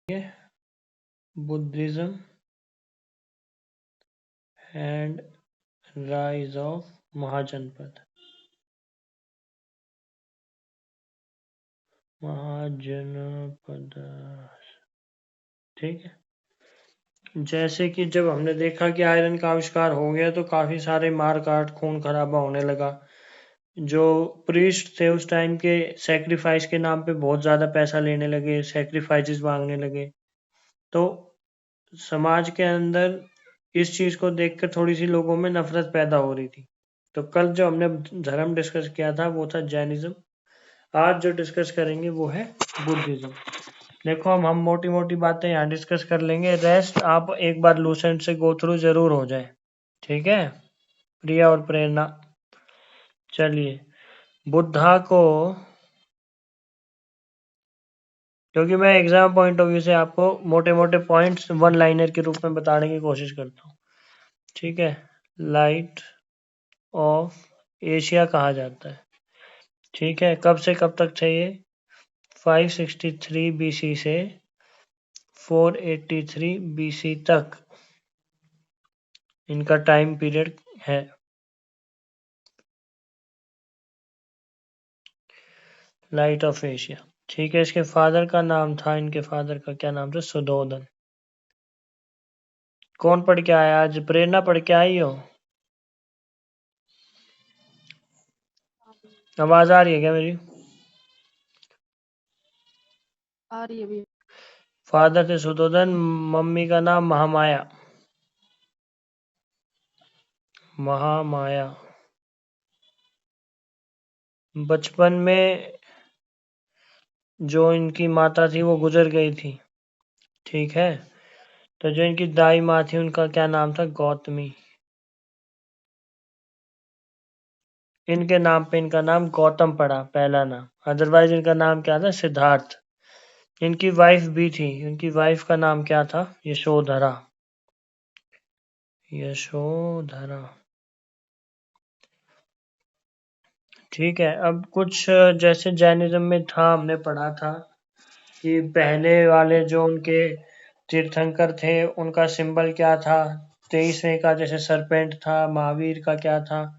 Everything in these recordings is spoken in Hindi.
Buddhism and rise of Mahajanapada. ठीक है। जैसे कि जब हमने देखा कि आयरन का आविष्कार हो गया तो काफी सारे मार काट खून खराबा होने लगा। जो प्रीस्ट थे उस टाइम के सेक्रीफाइस के नाम पे बहुत ज्यादा पैसा लेने लगे, सेक्रीफाइसेस मांगने लगे। तो समाज के अंदर इस चीज को देखकर थोड़ी सी लोगों में नफरत पैदा हो रही थी। तो कल जो हमने धर्म डिस्कस किया था वो था जैनिज्म। आज जो डिस्कस करेंगे वो है बुद्धिज्म। देखो हम मोटी मोटी बातें यहाँ डिस्कस कर लेंगे, रेस्ट आप एक बार लूसेंट से गो थ्रू जरूर हो जाए। ठीक है प्रिया और प्रेरणा। चलिए बुद्धा को, क्योंकि मैं एग्जाम पॉइंट ऑफ व्यू से आपको मोटे मोटे पॉइंट्स वन लाइनर के रूप में बताने की कोशिश करता हूँ। ठीक है। लाइट ऑफ एशिया कहा जाता है। ठीक है। कब से कब तक थे ये? 563 बीसी से 483 बीसी तक इनका टाइम पीरियड है। Light of Asia. ठीक है। इसके फादर का नाम था, इनके फादर का क्या नाम था? सुधोधन। कौन पढ़ के आया आज? प्रेरणा पढ़ के आई हो? आवाज आ रही है क्या मेरी? आ रही है भी। फादर थे सुधोधन, मम्मी का नाम महामाया। महामाया। बचपन में जो इनकी माता थी वो गुजर गई थी। ठीक है। तो जो इनकी दाई माँ थी उनका क्या नाम था? गौतमी। इनके नाम पे इनका नाम गौतम पड़ा, पहला नाम। अदरवाइज इनका नाम क्या था? सिद्धार्थ। इनकी वाइफ भी थी, इनकी वाइफ का नाम क्या था? यशोधरा। यशोधरा। ठीक है। अब कुछ जैसे जैनिज्म में था, हमने पढ़ा था कि पहले वाले जो उनके तीर्थंकर थे उनका सिंबल क्या था। 23वें का जैसे सरपेंट था, महावीर का क्या था?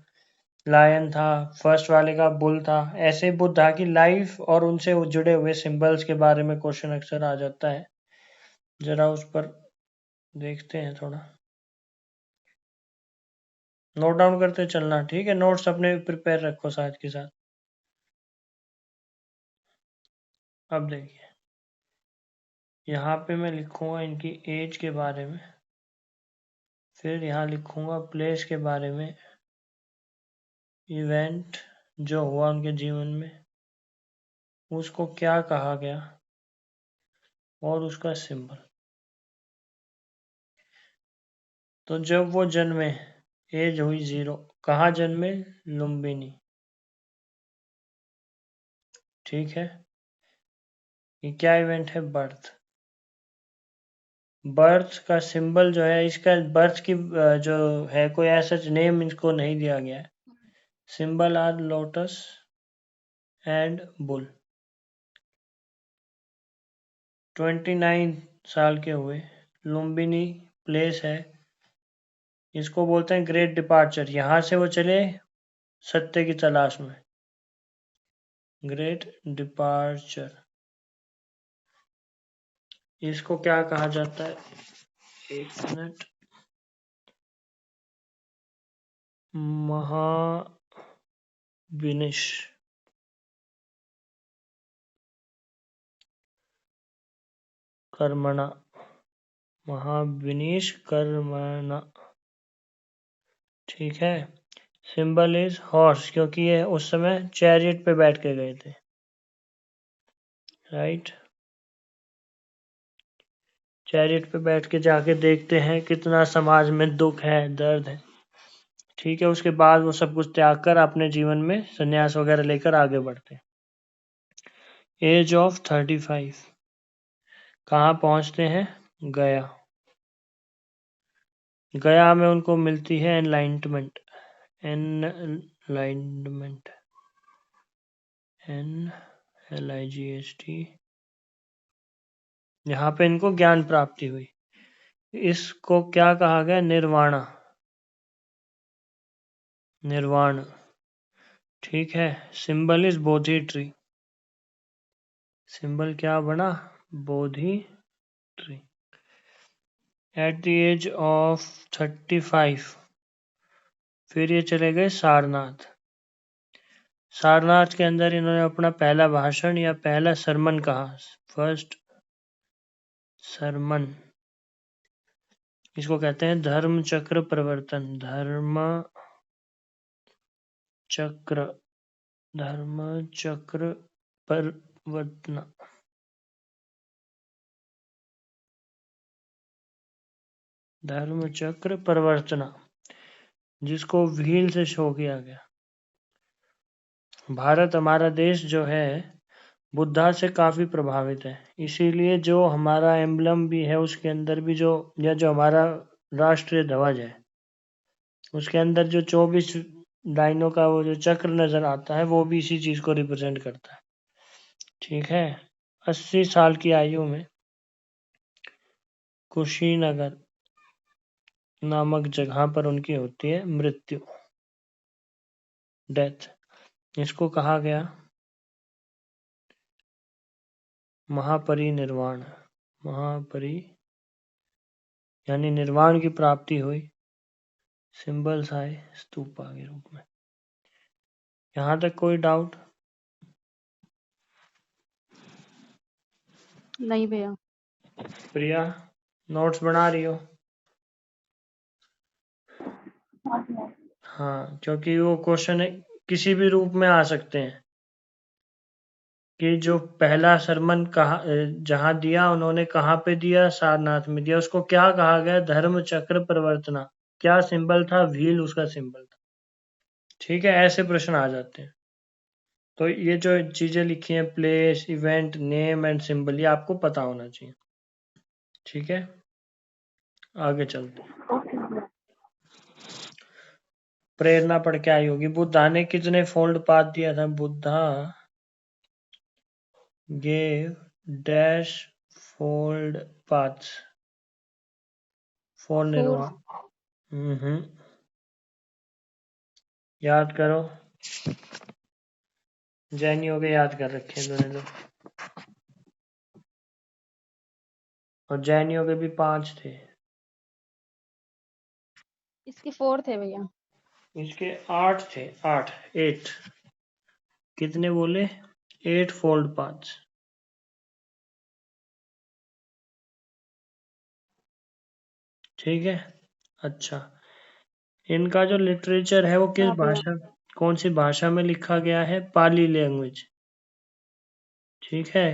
लायन था। फर्स्ट वाले का बुल था। ऐसे बुद्धा की लाइफ और उनसे जुड़े हुए सिंबल्स के बारे में क्वेश्चन अक्सर आ जाता है। जरा उस पर देखते हैं थोड़ा। नोट डाउन करते चलना। ठीक है। नोट्स अपने प्रिपेयर रखो साथ के साथ। अब देखिए यहाँ पे मैं लिखूंगा इनकी एज के बारे में, फिर यहाँ लिखूंगा प्लेस के बारे में, इवेंट जो हुआ उनके जीवन में उसको क्या कहा गया, और उसका सिंबल। तो जब वो जन्मे, एज हुई 0। कहाँ जन्मे? लुम्बिनी। ठीक है। ये क्या इवेंट है? बर्थ। बर्थ का सिंबल जो है, इसका बर्थ की जो है कोई ऐसा नेम इसको नहीं दिया गया है। Symbol are lotus and bull. 29 साल के हुए। लुम्बिनी प्लेस है, इसको बोलते हैं ग्रेट डिपार्चर। यहां से वो चले सत्य की तलाश में। Great departure. इसको क्या कहा जाता है? एक मिनट। महाविनिश। कर्मणा। महाविनिश कर्मणा। ठीक है। सिंबल इज हॉर्स, क्योंकि ये उस समय चैरियट पे बैठ के गए थे। राइट। चैरियट पे बैठ के जाके देखते हैं कितना समाज में दुख है, दर्द है। ठीक है। उसके बाद वो सब कुछ त्याग कर अपने जीवन में संन्यास वगैरह लेकर आगे बढ़ते। एज ऑफ 35 कहाँ पहुंचते हैं? गया। गया में उनको मिलती है एनलाइटमेंट। एनलाइटमेंट। NLIGHT। यहाँ पे इनको ज्ञान प्राप्ति हुई। इसको क्या कहा गया? निर्वाणा, निर्वाण। ठीक है। Symbol is Bodhi tree. Symbol क्या बना? Bodhi tree. At the age of 35 फिर ये चले गए सारनाथ। सारनाथ के अंदर इन्होंने अपना पहला भाषण या पहला सरमन कहा, फर्स्ट सरमन। इसको कहते हैं धर्म चक्र प्रवर्तन। धर्म चक्र, धर्म चक्र प्रवर्तन। धर्म चक्र प्रवर्तना, जिसको व्हील से शो किया गया। भारत हमारा देश जो है बुद्धा से काफी प्रभावित है, इसीलिए जो हमारा एम्बलम भी है उसके अंदर भी जो हमारा राष्ट्रीय ध्वज है उसके अंदर जो 24 लाइनों का वो जो चक्र नजर आता है वो भी इसी चीज को रिप्रेजेंट करता है। ठीक है। 80 साल की आयु में कुशीनगर नामक जगह पर उनकी होती है मृत्यु, डेथ। इसको कहा गया महापरिनिर्वाण। महापरि यानी निर्वाण की प्राप्ति हुई। सिंबल्स आए स्तूपा के रूप में। यहाँ तक कोई डाउट? नहीं भैया। प्रिया नोट्स बना रही हो? हाँ, क्योंकि वो क्वेश्चन किसी भी रूप में आ सकते हैं कि जो पहला सरमन जहाँ दिया उन्होंने कहाँ पे दिया? सारनाथ में दिया। उसको क्या कहा गया? धर्म चक्र प्रवर्तना। क्या सिंबल था? व्हील उसका सिंबल था। ठीक है, ऐसे प्रश्न आ जाते हैं। तो ये जो चीजें लिखी हैं, place, event, name and symbol, ये आपको पता होना चाहिए। ठीक है, आगे चलते हैं। प्रेरणा पढ़ के आई होगी। बुद्धा ने कितने फोल्ड पाथ दिया था? Buddha gave dash fold paths for निर्वाण। याद करो। जैनियों के याद कर रखे हैं दोनों लोग, और जैनियों के भी 5 थे। इसके 4 थे भैया। इसके 8 थे। 8 कितने बोले? 8 फोल्ड पाथ्स। ठीक है। अच्छा, इनका जो लिटरेचर है वो किस हाँ भैया। भाषा, कौन सी भाषा में लिखा गया है? पाली लैंग्वेज। ठीक है।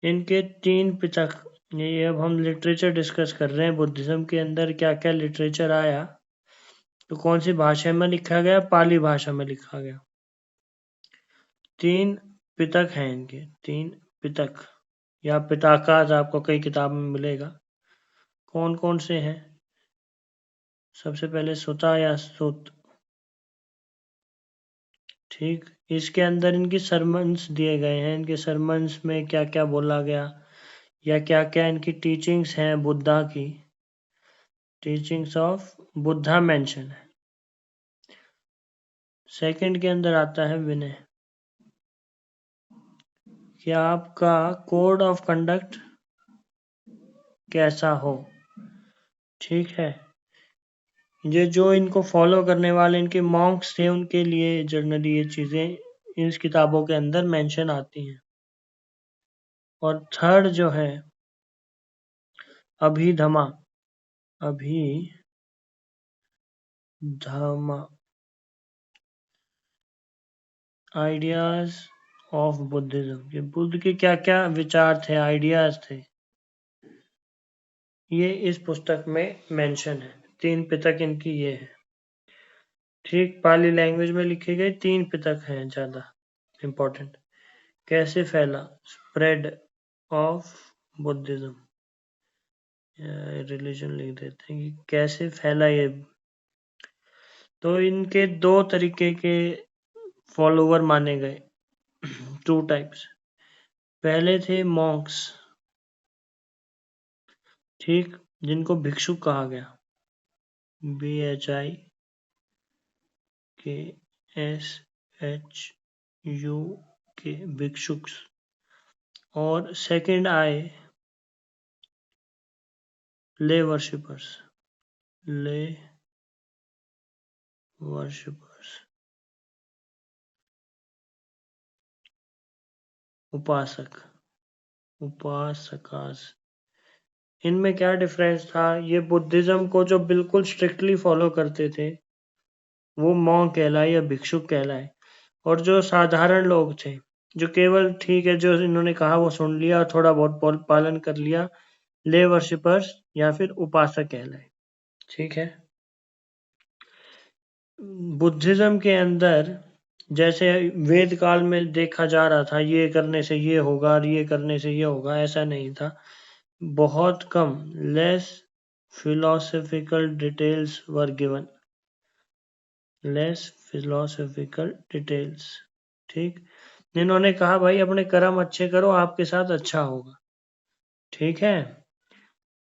इनके 3 पितक, ये अब हम लिटरेचर डिस्कस कर रहे हैं। बुद्धिज्म के अंदर क्या क्या लिटरेचर आया, तो कौन सी भाषा में लिखा गया? पाली भाषा में लिखा गया। 3 पितक हैं इनके, 3 पितक या पिताकाज आपको कई किताब में मिलेगा। कौन कौन से हैं? सबसे पहले सुता या सुत। ठीक। इसके अंदर इनकी सरमन्स दिए गए हैं। इनके सरमन्स में क्या क्या बोला गया या क्या क्या इनकी टीचिंग्स हैं बुद्धा की। टीचिंग्स ऑफ बुद्धा मेंशन है। सेकंड के अंदर आता है विनय, कि आपका कोड ऑफ कंडक्ट कैसा हो। ठीक है। ये जो इनको फॉलो करने वाले इनके मॉन्क्स थे उनके लिए जनरली ये चीजें इस किताबों के अंदर मेंशन आती हैं। और थर्ड जो है अभिधमा, अभिधमा आइडियाज ऑफ बुद्धिज्म। ये बुद्ध के क्या क्या विचार थे, आइडियाज थे, ये इस पुस्तक में मेंशन है। 3 पितक इनकी ये है। ठीक। पाली लैंग्वेज में लिखे गए 3 पितक हैं ज्यादा इंपॉर्टेंट। कैसे फैला? स्प्रेड ऑफ बुद्धिज्म, रिलीजन लिख देते हैं कि कैसे फैला ये। तो इनके 2 तरीके के फॉलोवर माने गए, 2 टाइप्स। पहले थे मॉन्क्स, ठीक, जिनको भिक्षुक कहा गया, BHIKSHUK, भिक्षुक। और सेकंड आए ले वर्शिपर्स, ले वर्शिपर्स, उपासक, उपासकास। इनमें क्या डिफरेंस था? ये बुद्धिज्म को जो बिल्कुल स्ट्रिक्टली फॉलो करते थे वो मॉन्क कहलाए या भिक्षुक कहलाए, और जो साधारण लोग थे, जो केवल ठीक है जो इन्होंने कहा वो सुन लिया और थोड़ा बहुत पालन कर लिया, ले वर्शिपर्स या फिर उपासक कहलाए। ठीक है। बुद्धिज्म के अंदर जैसे वेद काल में देखा जा रहा था ये करने से ये होगा और ये करने से ये होगा, ऐसा नहीं था। बहुत कम, less philosophical details were given, less philosophical details। ठीक, इन्होंने कहा भाई अपने कर्म अच्छे करो, आपके साथ अच्छा होगा। ठीक है।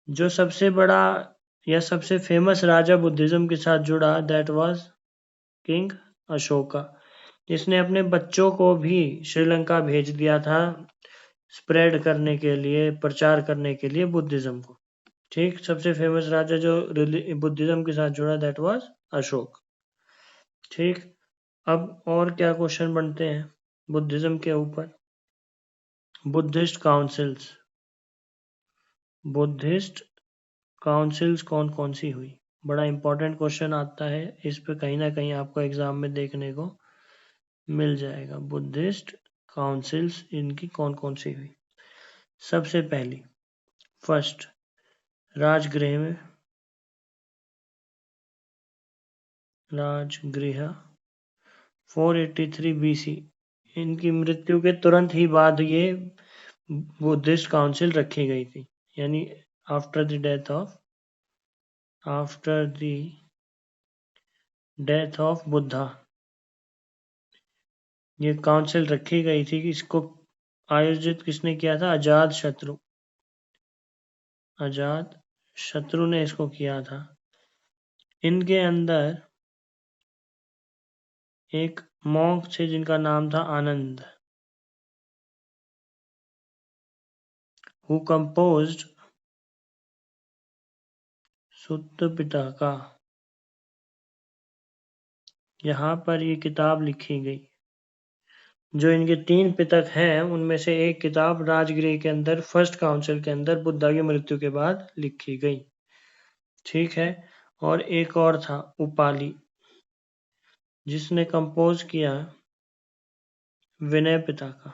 जो सबसे बड़ा या सबसे फेमस राजा बुद्धिज्म के साथ जुड़ा, दैट वाज किंग अशोका। इसने अपने बच्चों को भी श्रीलंका भेज दिया था स्प्रेड करने के लिए, प्रचार करने के लिए बुद्धिज्म को। ठीक, सबसे फेमस राजा जो बुद्धिज्म के साथ जुड़ा, दैट वाज अशोक। ठीक, अब और क्या क्वेश्चन बनते हैं बुद्धिज्म के ऊपर? बुद्धिस्ट काउंसिल्स, बुद्धिस्ट काउंसिल्स कौन कौन सी हुई? बड़ा इंपॉर्टेंट क्वेश्चन आता है, इस पे कहीं ना कहीं आपको एग्जाम में देखने को मिल जाएगा। बुद्धिस्ट काउंसिल्स इनकी कौन कौन सी हुई? सबसे पहली, फर्स्ट, राजगृह में, राजगृह 483 BC। इनकी मृत्यु के तुरंत ही बाद ये बुद्धिस्ट काउंसिल रखी गई थी, यानी after the death of Buddha ये काउंसिल रखी गई थी। कि इसको आयोजित किसने किया था? अजात शत्रु, अजात शत्रु ने इसको किया था। इनके अंदर एक मॉन्क थे जिनका नाम था आनंद, हु कंपोज्ड सुत्त पिटका। यहाँ पर ये किताब लिखी गई। जो इनके 3 पितक हैं उनमें से एक किताब राजगृह के अंदर फर्स्ट काउंसिल के अंदर बुद्धा की मृत्यु के बाद लिखी गई। ठीक है। और एक और था उपाली, जिसने कंपोज किया विनय पिटका,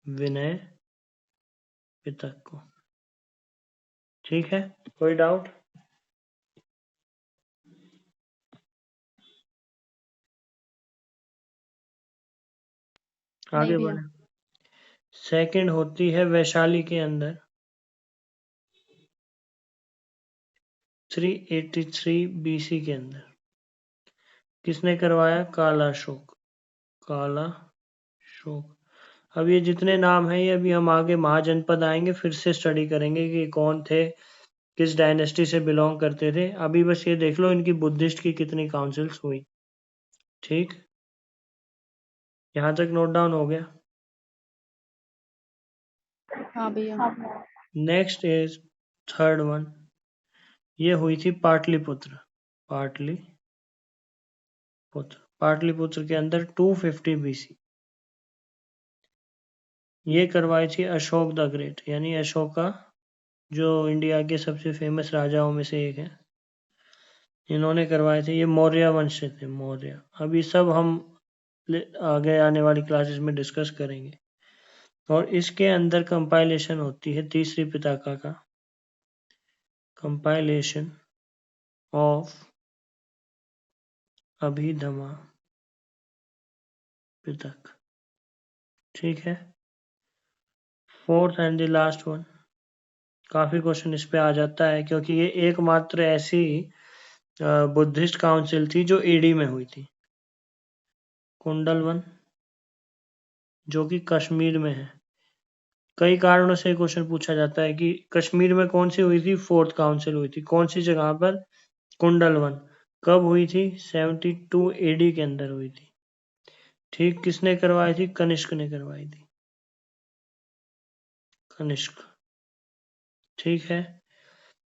विनय पिटक को। ठीक है, कोई डाउट? नहीं आगे भैया। बढ़े। सेकंड होती है वैशाली के अंदर 383 BC के अंदर। किसने करवाया? कालाशोक, कालाशोक। अब ये जितने नाम हैं ये अभी हम आगे महाजनपद आएंगे फिर से स्टडी करेंगे कि कौन थे, किस डायनेस्टी से बिलोंग करते थे। अभी बस ये देख लो इनकी बुद्धिस्ट की कितनी काउंसिल्स हुई। ठीक, यहाँ तक नोट डाउन हो गया। हाँ भैया। नेक्स्ट इज थर्ड वन, ये हुई थी पाटलिपुत्र, पाटलिपुत्र। पाटलिपुत्र के अंदर 250 BC। ये करवाई थी अशोक द ग्रेट, यानी अशोका जो इंडिया के सबसे फेमस राजाओं में से एक है, इन्होंने करवाए थे। ये मौर्य वंश से थे, मौर्य। अब ये सब हम आगे आने वाली क्लासेस में डिस्कस करेंगे। और इसके अंदर कंपाइलेशन होती है तीसरी पिताका का, कंपाइलेशन ऑफ अभिधमा पिटक। ठीक है। Fourth and the last one, काफी क्वेश्चन इस पे आ जाता है क्योंकि ये एकमात्र ऐसी बुद्धिस्ट काउंसिल थी जो एडी में हुई थी, कुंडल वन, जो कि कश्मीर में है। कई कारणों से क्वेश्चन पूछा जाता है कि कश्मीर में कौन सी हुई थी? फोर्थ काउंसिल हुई थी। कौन सी जगह पर? कुंडलवन। कब हुई थी? 72 एडी के अंदर हुई थी। ठीक, किसने करवाई थी? कनिष्क ने करवाई थी। कनिष्क। ठीक है।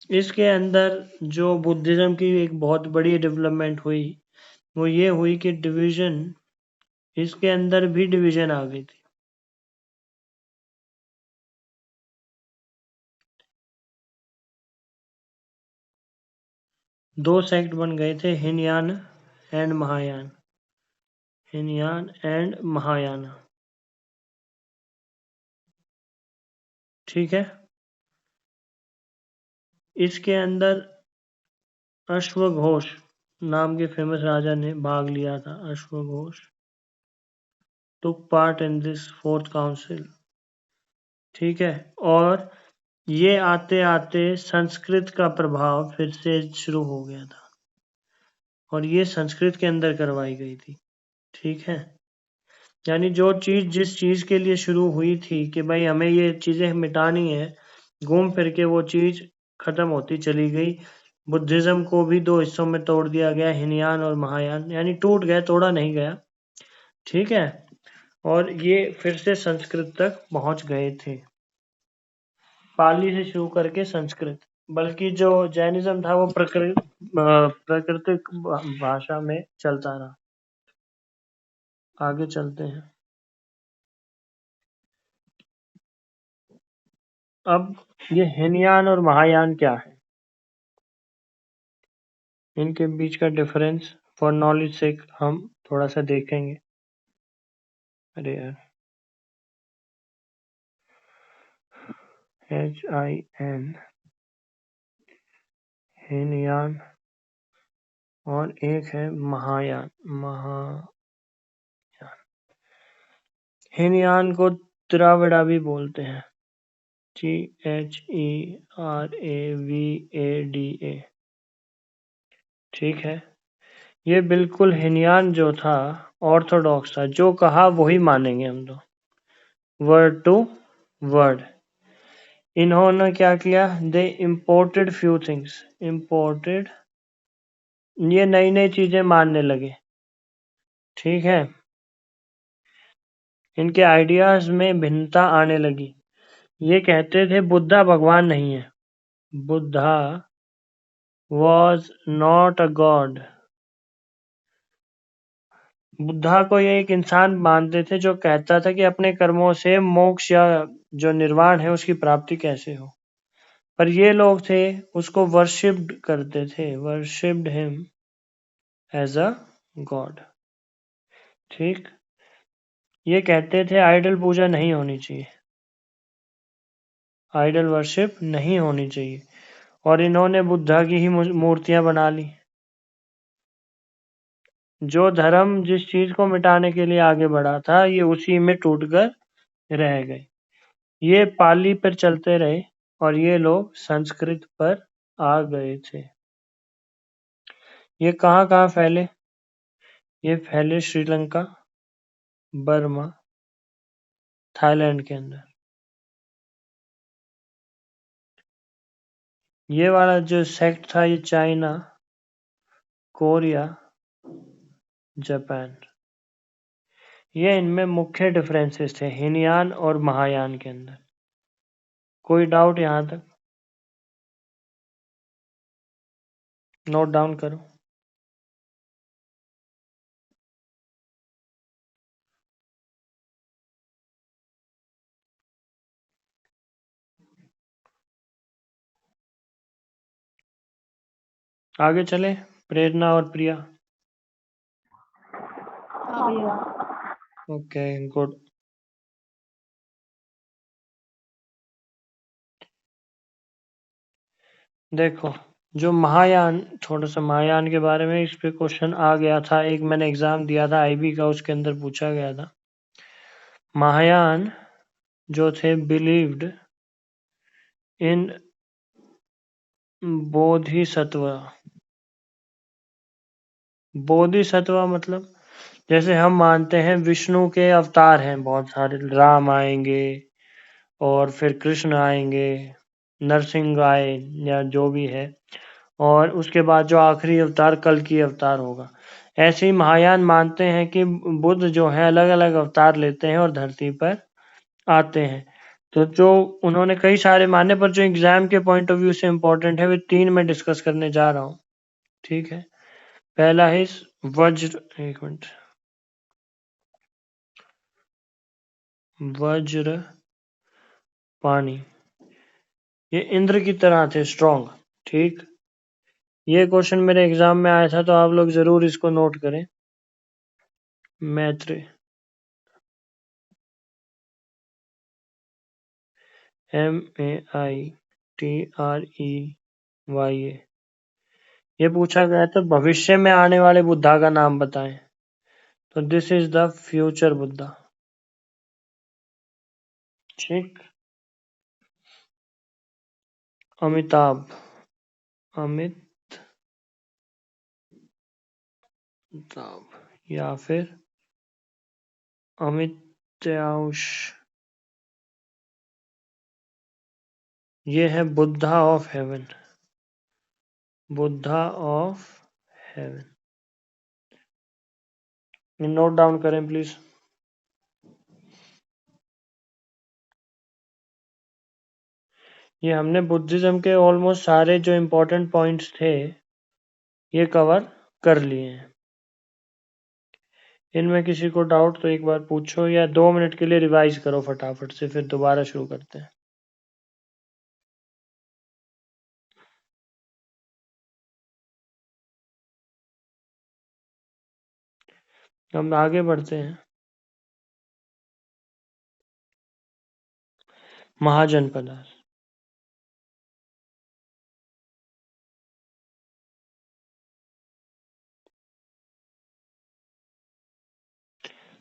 इसके अंदर जो बुद्धिज्म की एक बहुत बड़ी डेवलपमेंट हुई वो ये हुई कि डिवीजन, इसके अंदर भी डिवीजन आ गई थी। दो सेक्ट बन गए थे, हिनयान एंड महायान। हिनयान एंड महायान। ठीक है। इसके अंदर अश्वघोष नाम के फेमस राजा ने भाग लिया था। अश्वघोष took part in this fourth council। ठीक है। और ये आते आते संस्कृत का प्रभाव फिर से शुरू हो गया था और ये संस्कृत के अंदर करवाई गई थी। ठीक है। यानी जो चीज जिस चीज के लिए शुरू हुई थी कि भाई हमें ये चीजें मिटानी है, घूम फिर के वो चीज खत्म होती चली गई। बुद्धिज्म को भी दो हिस्सों में तोड़ दिया गया, हिनयान और महायान, यानी टूट गया, तोड़ा नहीं गया। ठीक है। और ये फिर से संस्कृत तक पहुंच गए थे, पाली से शुरू करके संस्कृत। बल्कि जो जैनिज्म था वो प्राकृतिक भाषा में चलता रहा। आगे चलते हैं। अब ये हिनयान और महायान क्या है, इनके बीच का डिफरेंस फॉर नॉलेज से हम थोड़ा सा देखेंगे। अरे यार, HIN, हिनयान, और एक है महायान। हिनयान को द्राविड़ा भी बोलते हैं, THERAVADA। ठीक है। ये बिल्कुल हिनयान जो था ऑर्थोडॉक्स था, जो कहा वही मानेंगे हम तो, वर्ड टू वर्ड। इन्होंने क्या किया? दे इम्पोर्टेड फ्यू थिंग्स। इम्पोर्टेड, ये नई नई चीजें मानने लगे। ठीक है। इनके आइडियाज में भिन्नता आने लगी। ये कहते थे बुद्धा भगवान नहीं है, Buddha was not a god। Buddha को ये एक इंसान मानते थे जो कहता था कि अपने कर्मों से मोक्ष या जो निर्वाण है उसकी प्राप्ति कैसे हो। पर ये लोग थे उसको वर्शिप्ड करते थे, worshipped him as a god. ठीक। ये कहते थे आइडल पूजा नहीं होनी चाहिए, आइडल वर्शिप नहीं होनी चाहिए। और इन्होंने बुद्धा की ही मूर्तियां बना ली। जो धर्म जिस चीज को मिटाने के लिए आगे बढ़ा था ये उसी में टूटकर रह गए। ये पाली पर चलते रहे और ये लोग संस्कृत पर आ गए थे। ये कहाँ कहाँ फैले? ये फैले श्रीलंका, बर्मा, थाईलैंड के अंदर। ये वाला जो सेक्ट था ये चाइना, कोरिया, जापान, ये इनमें मुख्य डिफरेंसेस थे हिनयान और महायान के अंदर। कोई डाउट यहाँ तक? नोट डाउन करो। आगे चले, प्रेरणा और प्रिया। हाँ भैया। Okay, good. देखो, जो महायान, थोड़ा सा महायान के बारे में, इस पे क्वेश्चन आ गया था, एक मैंने एग्जाम दिया था IB का, उसके अंदर पूछा गया था। महायान जो थे बिलीव्ड इन बोधिसत्व। बोधिसत्व मतलब जैसे हम मानते हैं विष्णु के अवतार हैं बहुत सारे, राम आएंगे और फिर कृष्ण आएंगे, नरसिंह आए या जो भी है, और उसके बाद जो आखिरी अवतार कल्कि अवतार होगा। ऐसे ही महायान मानते हैं कि बुद्ध जो है अलग अलग अवतार लेते हैं और धरती पर आते हैं। तो जो उन्होंने कई सारे माने, पर जो एग्जाम के पॉइंट ऑफ व्यू से इम्पोर्टेंट है वे 3 में डिस्कस करने जा रहा हूँ। ठीक है, पहला है वज्र, एक मिनट, वज्र पानी। ये इंद्र की तरह थे, स्ट्रॉन्ग। ठीक, ये क्वेश्चन मेरे एग्जाम में आया था, तो आप लोग जरूर इसको नोट करें। मैत्रेय, MAITREY। ये पूछा गया था भविष्य में आने वाले बुद्धा का नाम बताएं, तो this is the future Buddha. ठीक, अमिताभ, अमिताभ या फिर अमित्याउष। ये है Buddha of haven, Buddha of haven. Note down करें प्लीज। ये हमने बुद्धिज्म के ऑलमोस्ट सारे जो इम्पोर्टेंट पॉइंट्स थे ये कवर कर लिए हैं। इनमें किसी को डाउट तो एक बार पूछो, या 2 मिनट के लिए रिवाइज करो फटाफट से, फिर दोबारा शुरू करते हैं। हम आगे बढ़ते हैं। महाजनपद।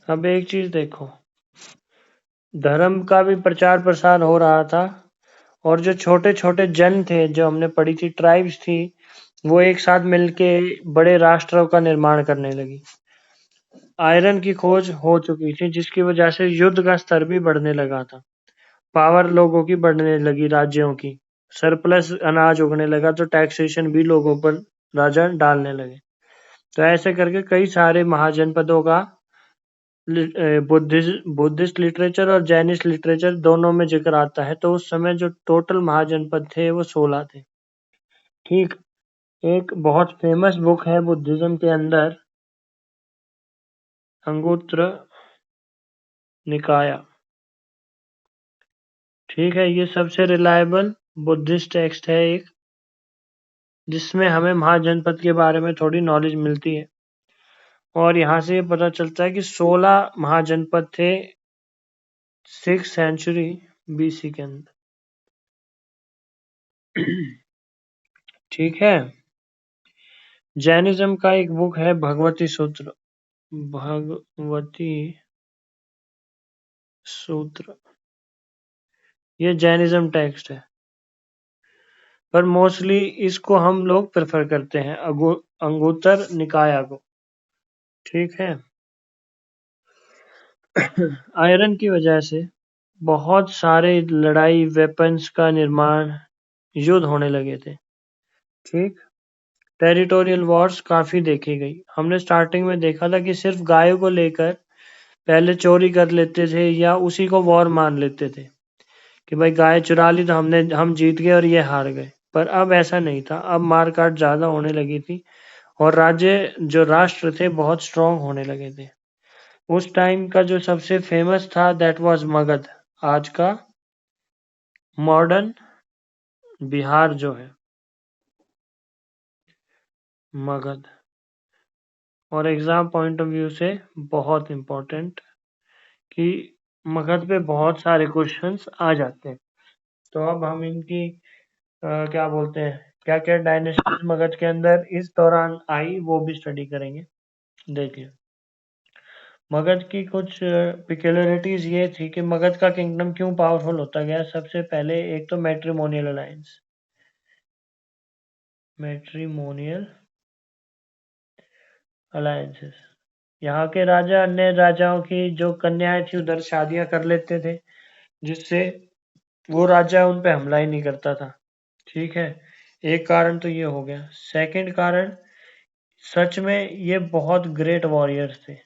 अब एक चीज देखो, धर्म का भी प्रचार प्रसार हो रहा था, और जो छोटे छोटे जन थे, जो हमने पढ़ी थी ट्राइब्स थी, वो एक साथ मिलके बड़े राष्ट्रों का निर्माण करने लगी। आयरन की खोज हो चुकी थी, जिसकी वजह से युद्ध का स्तर भी बढ़ने लगा था। पावर लोगों की बढ़ने लगी, राज्यों की सरप्लस अनाज उगने लगा, तो टैक्सेशन भी लोगों पर राजा डालने लगे। तो ऐसे करके कई सारे महाजनपदों का बुद्धिस्ट लिटरेचर और जैनिस्ट लिटरेचर दोनों में जिक्र आता है। तो उस समय जो टोटल महाजनपद थे वो 16 थे। ठीक, एक बहुत फेमस बुक है बुद्धिज्म के अंदर, अंगुत्र निकाया। ठीक है, ये सबसे रिलायबल बुद्धिस्ट टेक्स्ट है एक, जिसमें हमें महाजनपद के बारे में थोड़ी नॉलेज मिलती है। और यहाँ से ये पता चलता है कि 16 महाजनपद थे 6th सेंचुरी BC के अंदर। ठीक है, जैनिज्म का एक बुक है भगवती सूत्र, भगवती सूत्र, ये जैनिज्म टेक्स्ट है, पर मोस्टली इसको हम लोग प्रेफर करते हैं अंगुत्तर निकाया को। ठीक है, आयरन की वजह से बहुत सारे लड़ाई वेपन्स का निर्माण, युद्ध होने लगे थे। ठीक, टेरिटोरियल वॉर्स काफी देखी गई। हमने स्टार्टिंग में देखा था कि सिर्फ गायों को लेकर पहले चोरी कर लेते थे या उसी को वॉर मान लेते थे कि भाई गाय चुरा ली तो हम जीत गए और ये हार गए। पर अब ऐसा नहीं था, अब मारकाट ज्यादा होने लगी थी, और राज्य जो राष्ट्र थे बहुत स्ट्रांग होने लगे थे। उस टाइम का जो सबसे फेमस था दैट वाज मगध, आज का मॉडर्न बिहार जो है, मगध। और एग्जाम पॉइंट ऑफ व्यू से बहुत इम्पोर्टेंट कि मगध पे बहुत सारे क्वेश्चंस आ जाते हैं। तो अब हम इनकी क्या बोलते हैं, क्या क्या डायनेस्टीज मगध के अंदर इस दौरान आई वो भी स्टडी करेंगे। देखिए, मगध की कुछ पिक्युलरिटीज ये थी कि मगध का किंगडम क्यों पावरफुल होता गया। सबसे पहले एक तो मैट्रिमोनियल अलायंस, मैट्रिमोनियल अलायंसेस। यहाँ के राजा अन्य राजाओं की जो कन्याएं थी उधर शादियां कर लेते थे, जिससे वो राजा उन पे हमला ही नहीं करता था। ठीक है, एक कारण तो ये हो गया। सेकंड कारण, सच में ये बहुत ग्रेट वॉरियर्स थे,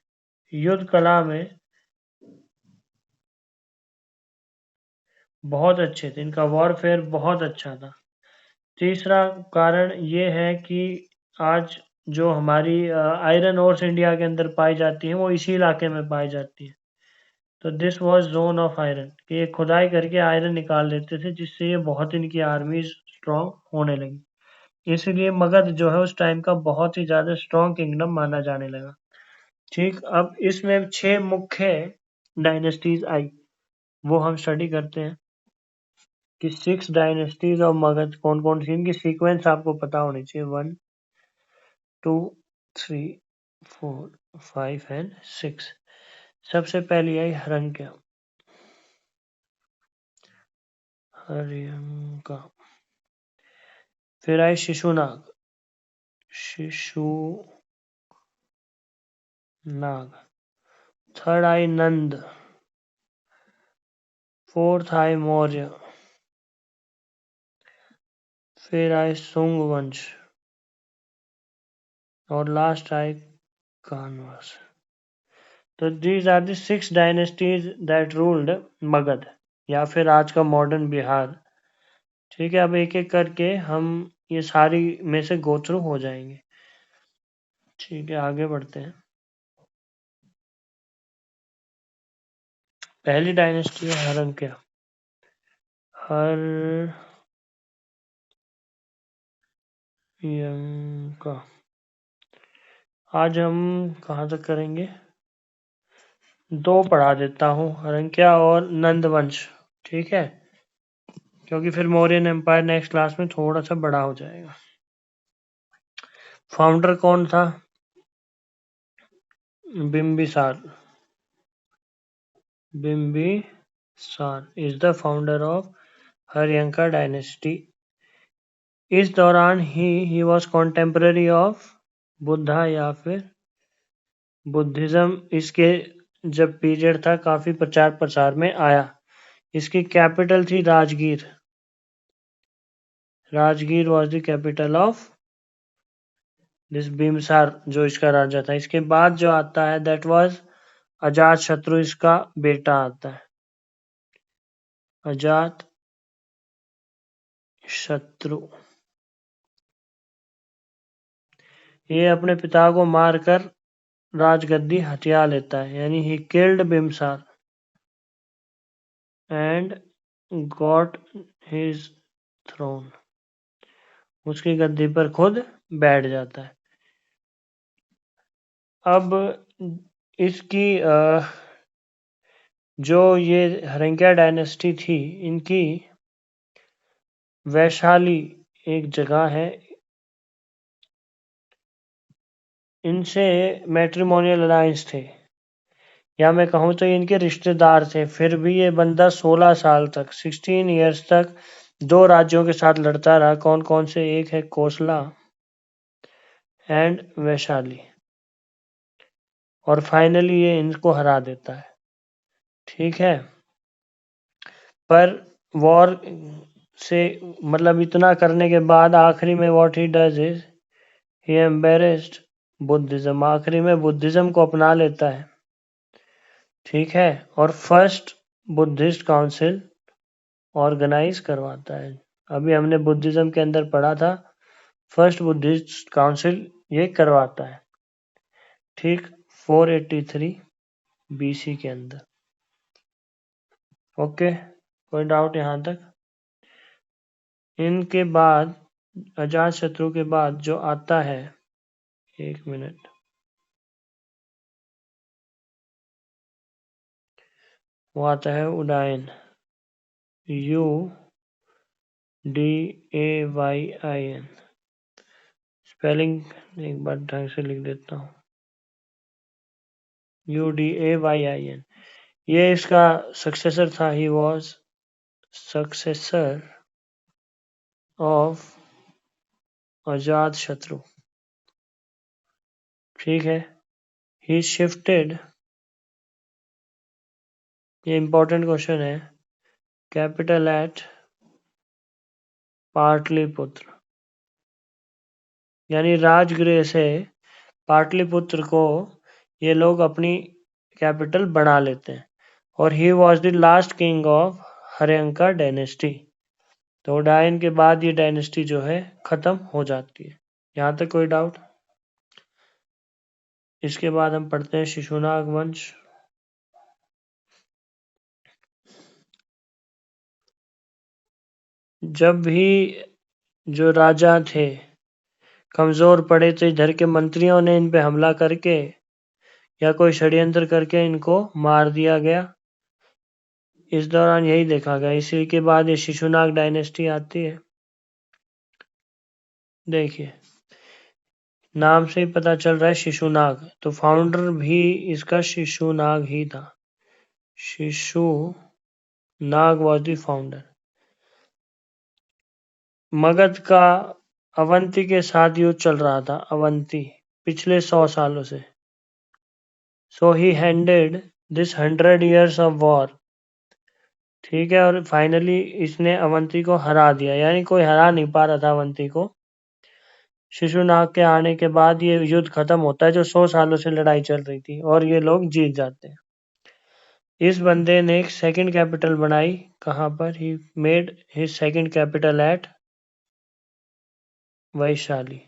युद्ध कला में बहुत अच्छे थे, इनका वॉरफेयर बहुत अच्छा था। तीसरा कारण ये है कि आज जो हमारी आयरन ओर्स इंडिया के अंदर पाई जाती हैं वो इसी इलाके में पाई जाती है। तो this was zone of iron, कि ये खुदाई करके आयरन निकाल लेते थे, जिससे ये बहुत इनकी आर्मीज स्ट्रांग होने लगी। इसलिए मगध जो है उस टाइम का बहुत ही ज्यादा स्ट्रांग किंगडम माना जाने लगा। ठीक, अब इसमें 6 मुख्य डायनेस्टीज आई, वो हम स्टडी करते हैं कि 6 डायनेस्टीज ऑफ मगध कौन कौन सी, इनकी सीक्वेंस आपको पता होनी चाहिए। 1, 2, 3, 4, 5 एंड 6। सबसे पहली आई हरंक्या, हरियंका। फिर आई शिशुनाग, शिशुनाग। थर्ड आई नंद। फोर्थ आई मौर्य। फिर आई सुंग वंश, और लास्ट आई कानवंश। तो these are the 6 dynasties that ruled Magadha, या फिर आज का मॉडर्न बिहार। ठीक है, अब एक एक करके हम ये सारी में से गो थ्रू हो जाएंगे। ठीक है, आगे बढ़ते हैं। पहली डायनेस्टी है हरंक्या। हरयंका। आज हम कहाँ तक करेंगे? 2 पढ़ा देता हूँ, हरंक्या और नंद वंश। ठीक है, क्योंकि फिर मौर्यन एम्पायर नेक्स्ट क्लास में थोड़ा सा बड़ा हो जाएगा। फाउंडर कौन था? Bimbisara. Bimbisara is the founder of Haryanka dynasty. इस दौरान he was contemporary of Buddha या फिर बुद्धिज्म। इसके जब पीरियड था काफी प्रचार प्रसार में आया। इसकी कैपिटल थी Rajgir. Rajgir was the capital of this Bimbisara, जो इसका राजा था। इसके बाद जो आता है दैट वाज अजात शत्रु, इसका बेटा आता है अजात शत्रु। ये अपने पिता को मारकर राजगद्दी हथिया लेता है, यानी he killed Bimbisara and got his throne. उसकी गद्दी पर खुद बैठ जाता है। अब इसकी जो ये हरंक्या डायनेस्टी थी, इनकी वैशाली एक जगह है, इनसे मैट्रिमोनियल अलायंस थे, या मैं कहूँ तो इनके रिश्तेदार थे। फिर भी ये बंदा 16 साल तक, 16 ईयर्स तक 2 राज्यों के साथ लड़ता रहा। कौन कौन से? एक है कोसला एंड वैशाली, और फाइनली ये इनको हरा देता है। ठीक है, पर वॉर से मतलब इतना करने के बाद आखिरी में what he does is he embarrassed Buddhism. आखिरी में बुद्धिज्म को अपना लेता है। ठीक है, और फर्स्ट बुद्धिस्ट काउंसिल ऑर्गेनाइज करवाता है। अभी हमने बुद्धिज्म के अंदर पढ़ा था, फर्स्ट बुद्धिस्ट काउंसिल ये करवाता है। ठीक, 483 बीसी के अंदर। ओके, कोई डाउट यहाँ तक? इनके बाद, अजात शत्रु के बाद जो आता है, 1 मिनट, वो आता है उडायन। UDAYIN। स्पेलिंग एक बार ढंग से लिख देता हूँ, UDAYIN। ये इसका सक्सेसर था। ही वॉज सक्सेसर ऑफ अजात शत्रु। ठीक है, ही शिफ्टेड, ये इंपॉर्टेंट क्वेश्चन है, कैपिटल एट पाटलिपुत्र, यानी राजगृह से पाटलिपुत्र को ये लोग अपनी कैपिटल बना लेते हैं। और he was the last king of Haryanka dynasty. तो उदयन के बाद ये डायनेस्टी जो है खत्म हो जाती है। यहाँ तक कोई डाउट? इसके बाद हम पढ़ते हैं शिशुनाग वंश। जब भी जो राजा थे कमजोर पड़े तो इधर के मंत्रियों ने इन पे हमला करके या कोई षड्यंत्र करके इनको मार दिया गया। इस दौरान यही देखा गया। इसी के बाद ये शिशुनाग डायनेस्टी आती है। देखिए नाम से ही पता चल रहा है शिशुनाग, तो फाउंडर भी इसका शिशुनाग ही था। Shishunaga was the founder. Magadha का अवंती के साथ युद्ध चल रहा था, अवंती, पिछले 100 सालों से। So he handed this 100 years of war. ठीक है, और फाइनली इसने अवंती को हरा दिया, यानी कोई हरा नहीं पा रहा था अवंती को। शिशुनाग के आने के बाद ये युद्ध खत्म होता है, जो 100 सालों से लड़ाई चल रही थी, और ये लोग जीत जाते हैं। इस बंदे ने एक सेकंड कैपिटल बनाई। कहाँ पर? He made his second capital eight Vaishali.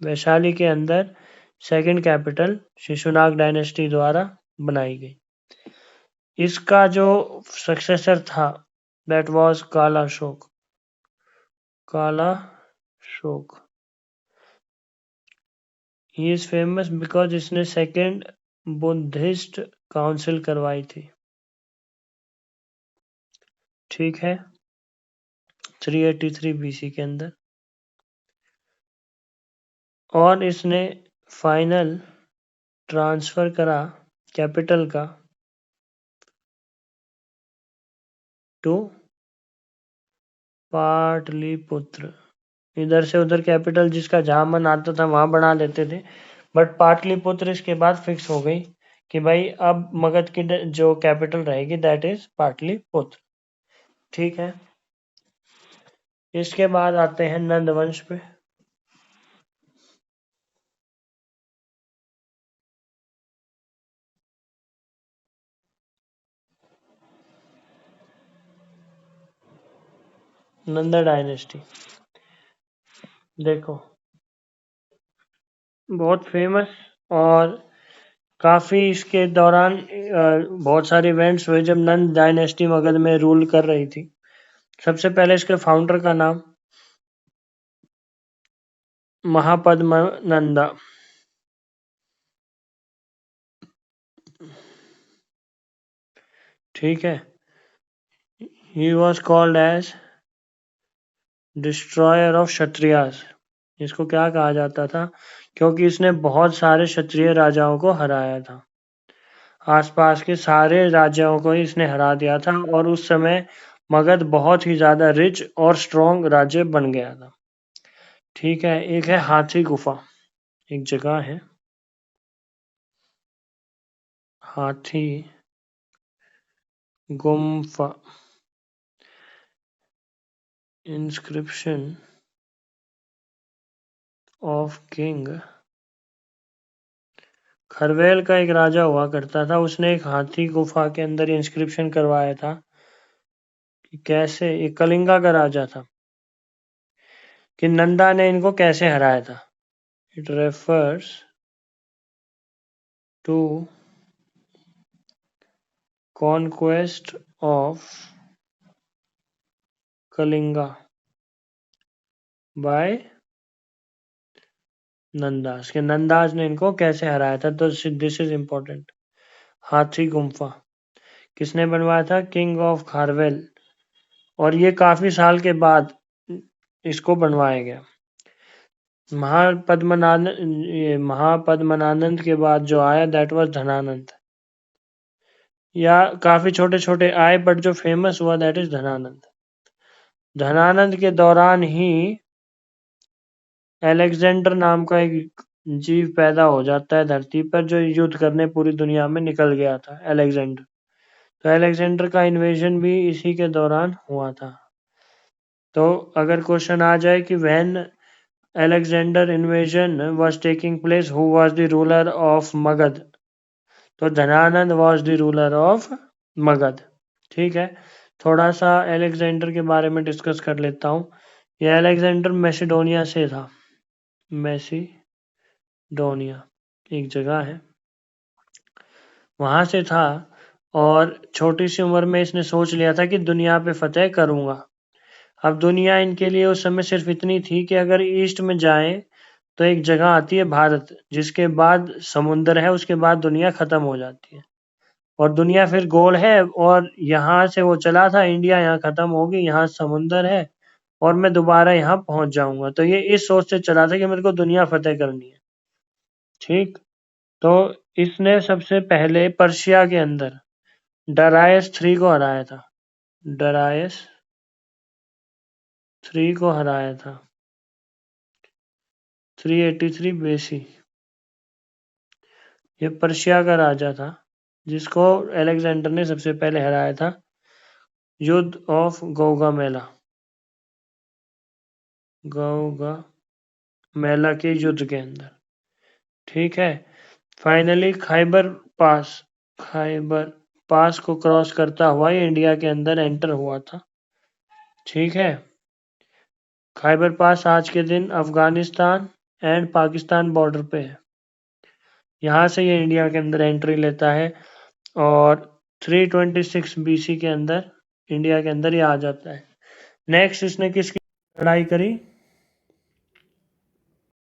Vaishali के अंदर सेकंड कैपिटल शिशुनाग डायनेस्टी द्वारा बनाई गई। इसका जो सक्सेसर था that was Kalashoka. Kalashoka he is famous because इसने सेकंड बुद्धिस्ट काउंसिल करवाई थी। ठीक है, 383 BC के अंदर। और इसने फाइनल ट्रांसफर करा कैपिटल का टू पाटलिपुत्र। इधर से उधर कैपिटल जिसका जहां मन आता था वहां बना लेते थे, बट पाटलिपुत्र इसके बाद फिक्स हो गई कि भाई अब मगध की जो कैपिटल रहेगी दैट इज पाटलिपुत्र। ठीक है, इसके बाद आते हैं नंद वंश पे। नंदा डायनेस्टी देखो बहुत फेमस, और काफी इसके दौरान बहुत सारे इवेंट्स हुए जब नंद डायनेस्टी मगध में रूल कर रही थी। सबसे पहले इसके फाउंडर का नाम महापद्मनंदा। ठीक है, he was called as destroyer of Kshatriyas. इसको क्या कहा जाता था? क्योंकि इसने बहुत सारे क्षत्रिय राजाओं को हराया था। आसपास के सारे राज्यों को इसने हरा दिया था, और उस समय मगध बहुत ही ज्यादा रिच और स्ट्रॉन्ग राज्य बन गया था। ठीक है, एक है हाथी गुफा, एक जगह है हाथी Gumpha. Inscription of king Kharavela का एक राजा हुआ करता था, उसने एक हाथी गुफा के अंदर इंस्क्रिप्शन करवाया था कि कैसे, एक कलिंगा का राजा था, कि नंदा ने इनको कैसे हराया था। It refers to conquest of Kalinga by Nandas, के नंदास ने इनको कैसे हराया था। तो दिस इज इंपॉर्टेंट। हाथी गुम्फा किसने बनवाया था? King of Kharavela. और ये काफी साल के बाद इसको बनवाया गया। महापद्मनानंद के बाद जो आया दैट वाज धनानंद, या काफी छोटे छोटे आए बट जो फेमस हुआ दैट इज धनानंद। धनानंद के दौरान ही अलेक्जेंडर नाम का एक जीव पैदा हो जाता है धरती पर, जो युद्ध करने पूरी दुनिया में निकल गया था, अलेक्जेंडर। तो अलेक्जेंडर का इन्वेजन भी इसी के दौरान हुआ था। तो अगर क्वेश्चन आ जाए कि when Alexander invasion was taking place, who was the ruler of Magadha, तो Dhanananda was the ruler of Magadha. ठीक है, थोड़ा सा अलेक्जेंडर के बारे में डिस्कस कर लेता हूँ। यह अलेक्जेंडर मैसिडोनिया से था। मैसिडोनिया एक जगह है, वहां से था। और छोटी सी उम्र में इसने सोच लिया था कि दुनिया पे फतेह करूंगा। अब दुनिया इनके लिए उस समय सिर्फ इतनी थी कि अगर ईस्ट में जाएं तो एक जगह आती है भारत, जिसके बाद समुंदर है, उसके बाद दुनिया खत्म हो जाती है। और दुनिया फिर गोल है, और यहाँ से वो चला था, इंडिया यहाँ खत्म होगी, यहाँ समुंदर है, और मैं दोबारा यहाँ पहुंच जाऊंगा। तो ये इस सोच से चला था कि मेरे को दुनिया फतेह करनी है। ठीक, तो इसने सबसे पहले पर्शिया के अंदर डरायस 3 को हराया था। डरायस 3 को हराया था, 383 BC। ये पर्शिया का राजा था जिसको अलेक्जेंडर ने सबसे पहले हराया था, युद्ध ऑफ गौगामेला। गौगामेला के युद्ध के अंदर। ठीक है, फाइनली खैबर पास को क्रॉस करता हुआ ये इंडिया के अंदर एंटर हुआ था। ठीक है, खैबर पास आज के दिन अफगानिस्तान एंड पाकिस्तान बॉर्डर पे है। यहाँ से ये इंडिया के अंदर एंट्री लेता है, और 326 BC के अंदर इंडिया के अंदर ये आ जाता है। नेक्स्ट इसने किसकी लड़ाई करी?